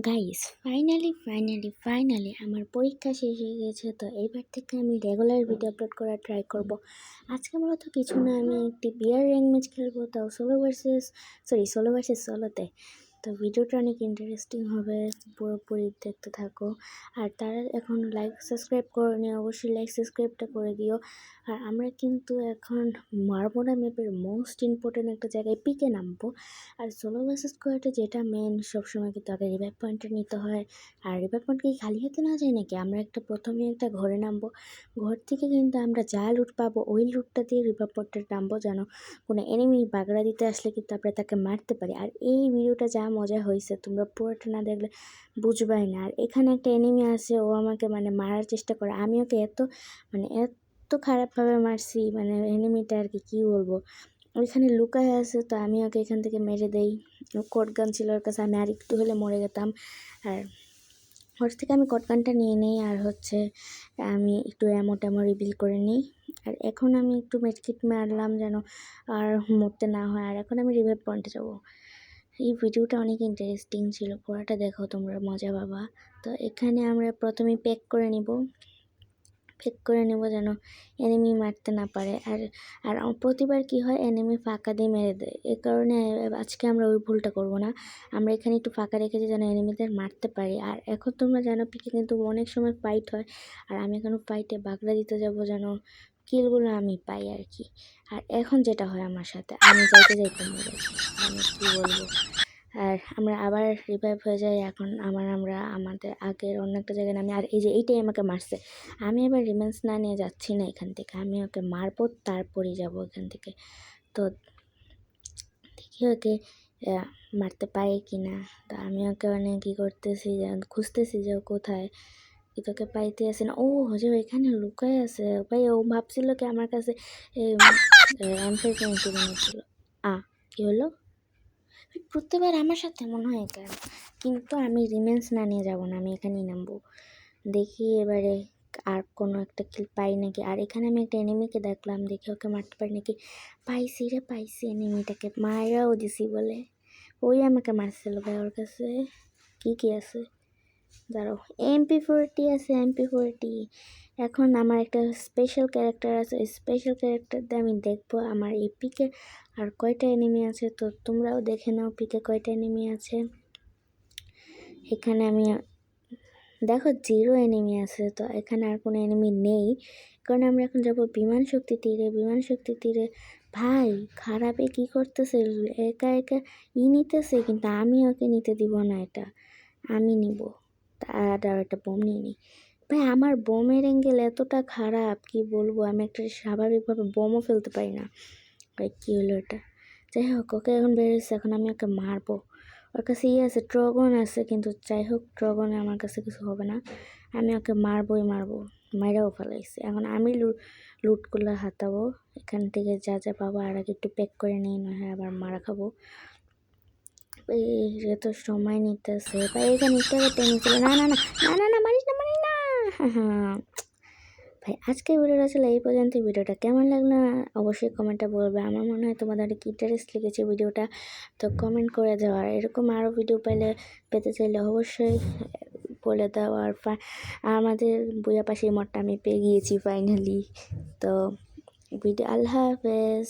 Guys finally আমার পরীক্ষা শেষ হয়ে গেছে। তো এইবার থেকে আমি রেগুলার ভিডিও আপলোড করার ট্রাই করব। আজকে মূলত কিছু না, আমি একটি বিয়ার র্যাঙ্ক ম্যাচ খেলবো, তাও সোলো ভার্সেস সোলোতে। তো ভিডিওটা অনেক ইন্টারেস্টিং হবে, পুরোপুরি দেখতে থাকো। আর তারা এখন লাইক সাবস্ক্রাইব করনি, অবশ্যই লাইক সাবস্ক্রাইবটা করে দিও। আর আমরা কিন্তু এখন মারমোনা ম্যাপের মোস্ট ইম্পর্টেন্ট একটা জায়গায় পিকে নামবো। আর সোলো ভার্সেস স্কোয়াডে যেটা মেন, সবসময় কিন্তু আগে রিভাইভ পয়েন্টটা নিতে হয়। আর রিভাইভ পয়েন্ট কি খালি হাতে না যায় নাকি? আমরা প্রথমে একটা ঘরে নামবো, ঘর থেকে কিন্তু আমরা যা লুট পাবো ওই লুটটা দিয়ে রিভাইভ পয়েন্টে নামবো, যেন কোনো এনিমি বাগড়া দিতে আসলে কিন্তু আমরা তাকে মারতে পারি। আর এই ভিডিওটা যা মজা হয়েছে, তোমরা পুরোটা না দেখলে বুঝবাই না। আর এখানে একটা এনিমি আছে, ও আমাকে মারার চেষ্টা করে, আমি ওকে এত খারাপভাবে মারছি, এনিমিটা আর কি বলবো। ওইখানে লুকায় আছে, তো আমি ওকে এখান থেকে মেরে দেই। কোট গান ছিল ওর কাছে, আমি আর একটু হলে মরে যেতাম। আর ওর থেকে আমি কোট গানটা নিয়ে নিই, আর আমি একটু ট্যামো রিভিল করে নিই। আর এখন আমি একটু মেডকিট মারলাম যেন আর মরতে না হয়। আর এখন আমি রিভাইভ পয়েন্টে যাবো। এই ভিডিওটা অনেক ইন্টারেস্টিং ছিল, পুরোটা দেখো, তোমরা মজা পাবা। তো এখানে আমরা প্রথমে প্যাক করে নেব যেন এনিমি মারতে না পারে। আর আর প্রতিবার কি হয়, এনিমি ফাঁকা দিয়ে মেরে দেয়। এ কারণে আজকে আমরা ওই ভুলটা করব না। আমরা এখানে একটু ফাঁকা রেখেছি যেন এনিমিদের মারতে পারি। আর এখন তোমরা জানো পিকে কিন্তু অনেক সময় ফাইট হয়, আর আমি এখন ফাইটে বাগড়া দিতে যাব যেন কিলগুলো আমি পাই আর কি। আর এখন যেটা হয় আমার সাথে, আমি যাইতে মরে যাই, কি বলবো। আর আমরা আবার রিভাইভ হয়ে যাই। এখন আমরা আমাদের আগের অন্য একটা জায়গায় নামি। আর এই যে এইটাই আমাকে মারছে, আমি এবার রিভেঞ্জ না নিয়ে যাচ্ছি না এখান থেকে, আমি ওকে মারবো, তারপরেই যাবো এখান থেকে। তো দেখি ওকে মারতে পারি কি না। তো আমি ওকে কী করতেছি, খুঁজতেছি যে ও কোথায়, কিন্তু ওকে পাইতে আসে না। ও যে এখানে লুকায় আছে ভাই, ও ভাবছিল কি আমার কাছে M520 বানিয়েছিল। কী হলো? প্রত্যেকবার আমার সাথে মনে হয় কেন, কিন্তু আমি রিমেন্স না নিয়ে যাবো না, আমি এখানেই নামবো। দেখি এবারে আর কোনো একটা কিল পাই নাকি। আর এখানে আমি একটা এনিমিকে দেখলাম, দেখি ওকে মারতে পারি নাকি। পাইছি এনিমিটাকে, মারাও দিছি বলে। ওই আমাকে মারছিল ভাই, ওর কাছে কি আছে দাঁড়াও, MP40 আছে, MP40। এখন আমার একটা স্পেশাল ক্যারেক্টার আছে, ওই স্পেশাল ক্যারেক্টার দিয়ে আমি দেখবো আমার এই পিকে আর কয়টা এনিমি আছে। তো তোমরাও দেখে নাও পিকে কয়টা এনিমি আছে। এখানে আমি দেখো 0 এনিমি আছে, তো এখানে আর কোনো এনিমি নেই, কারণ আমরা এখন যাবো বিমান শক্তি তীরে। ভাই খারাপে কি করতেছে, একা নিতেছে, কিন্তু আমি ওকে নিতে দিব না, এটা আমি নিব। আর একটা বোম নিয়ে নিই। ভাই আমার বোমের অ্যাঙ্গেল এতটা খারাপ, কি বলবো, আমি একটা স্বাভাবিকভাবে বোমও ফেলতে পারি না। ভাই কী হলো এটা? যাই হোক, ওকে এখন বেরোচ্ছে, এখন আমি ওকে মারবো। ওর কাছে আছে, ড্রাগন আছে, কিন্তু যাই হোক ড্রাগনে আমার কাছে কিছু হবে না, আমি ওকে মারবোই মারাও ফেলাইছি। এখন আমি লুটগুলো হাতাবো এখান থেকে, যা পাবো। আর আগে একটু প্যাক করে নিই, না হয় আবার মারা খাবো। এই তো সময় নিতেছে ভাই, এখানে একটু আগে টেনে ছিল। না মারিস না হ্যাঁ ভাই। আজকের ভিডিওটা ছিল এই পর্যন্ত। ভিডিওটা কেমন লাগলো অবশ্যই কমেন্টে বলবে। আমার মনে হয় তোমাদের কি ইন্টারেস্ট লেগেছে ভিডিওটা, তো কমেন্ট করে দাও। আর এরকম আরও ভিডিও পেতে চাইলে অবশ্যই বলে দাও। আর আমাদের বইয়া পাশে মঠটা আমি পেয়ে গিয়েছি ফাইনালি। তো আল্লাহ হাফেজ।